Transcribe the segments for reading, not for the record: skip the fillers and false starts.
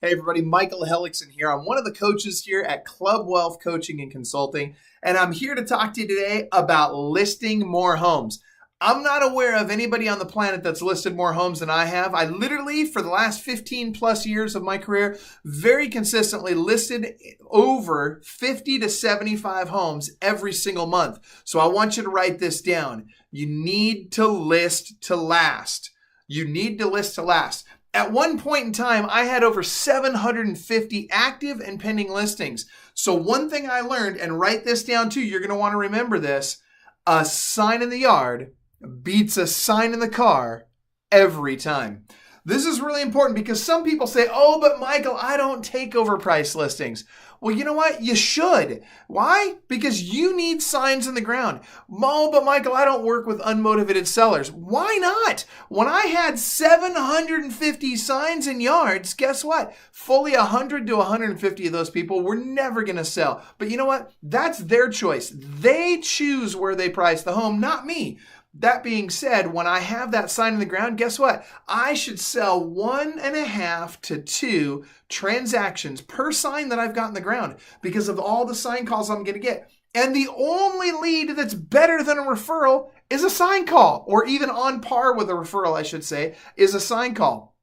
Hey everybody, Michael Hellickson here. I'm one of the coaches here at Club Wealth Coaching and Consulting, and I'm here to talk to you today about listing more homes. I'm not aware of anybody on the planet that's listed more homes than I have. I literally, for the last 15 plus years of my career, very consistently listed over 50 to 75 homes every single month. So I want you to write this down. You need to list to last. You need to list to last. At one point in time, I had over 750 active and pending listings. So one thing I learned, and write this down too, you're going to want to remember this, a sign in the yard beats a sign in the car every time. This is really important because some people say, oh, but Michael, I don't take overpriced listings. Well, you know what? You should. Why? Because you need signs in the ground. Oh, but Michael, I don't work with unmotivated sellers. Why not? When I had 750 signs in yards, guess what? Fully 100 to 150 of those people were never going to sell. But you know what? That's their choice. They choose where they price the home, not me. That being said, when I have that sign in the ground, guess what? I should sell 1.5 to 2 transactions per sign that I've got in the ground because of all the sign calls I'm going to get. And the only lead that's better than a referral is a sign call, or even on par with a referral, I should say, is a sign call.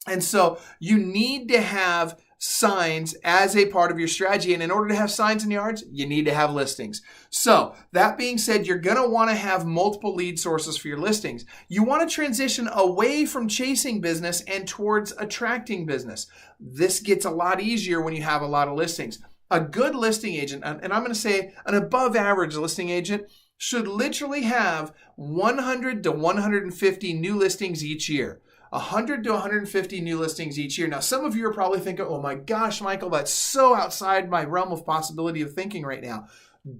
And so you need to have signs as a part of your strategy. And in order to have signs in yards, you need to have listings. So that being said, you're going to want to have multiple lead sources for your listings. You want to transition away from chasing business and towards attracting business. This gets a lot easier when you have a lot of listings. A good listing agent, and I'm going to say an above average listing agent, should literally have 100 to 150 new listings each year. 100 to 150 new listings each year. Now, some of you are probably thinking, oh my gosh, Michael, that's so outside my realm of possibility of thinking right now.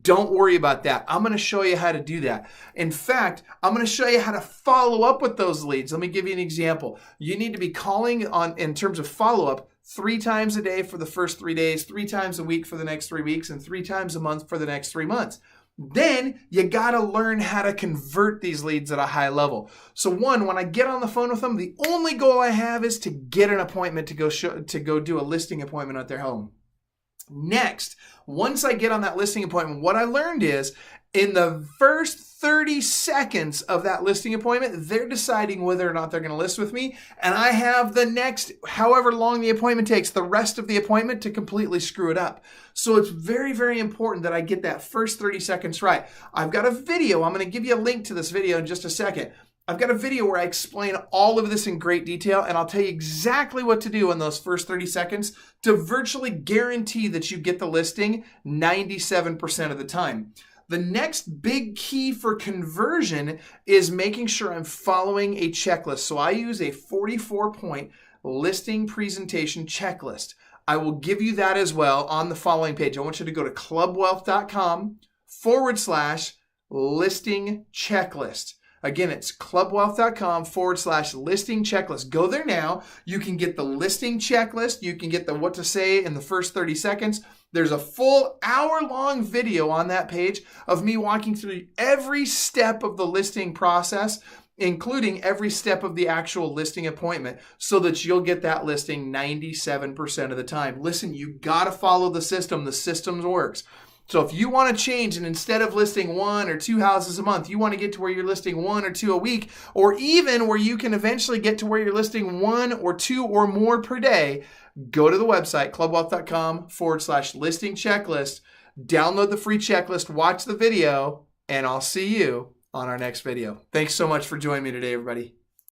Don't worry about that. I'm going to show you how to do that. In fact, I'm going to show you how to follow up with those leads. Let me give you an example. You need to be calling on, in terms of follow-up, 3 times a day for the first 3 days, 3 times a week for the next 3 weeks, and 3 times a month for the next 3 months. Then you got to learn how to convert these leads at a high level. So one, when I get on the phone with them, the only goal I have is to get an appointment to go do a listing appointment at their home. Next, once I get on that listing appointment, what I learned is in the first 30 seconds of that listing appointment, they're deciding whether or not they're going to list with me. And I have the next, however long the appointment takes, the rest of the appointment to completely screw it up. So it's very, very important that I get that first 30 seconds right. I've got a video. I'm going to give you a link to this video in just a second. I've got a video where I explain all of this in great detail, and I'll tell you exactly what to do in those first 30 seconds to virtually guarantee that you get the listing 97% of the time. The next big key for conversion is making sure I'm following a checklist. So I use a 44-point listing presentation checklist. I will give you that as well on the following page. I want you to go to clubwealth.com/listing checklist. Again, it's clubwealth.com/listing checklist. Go there now. You can get the listing checklist. You can get the what to say in the first 30 seconds. There's a full hour-long video on that page of me walking through every step of the listing process, including every step of the actual listing appointment, so that you'll get that listing 97% of the time. Listen, you got to follow the system. The system works. So if you want to change and instead of listing 1 or 2 houses a month, you want to get to where you're listing 1 or 2 a week, or even where you can eventually get to where you're listing 1 or 2 or more per day, go to the website, clubwealth.com/listing checklist, download the free checklist, watch the video, and I'll see you on our next video. Thanks so much for joining me today, everybody.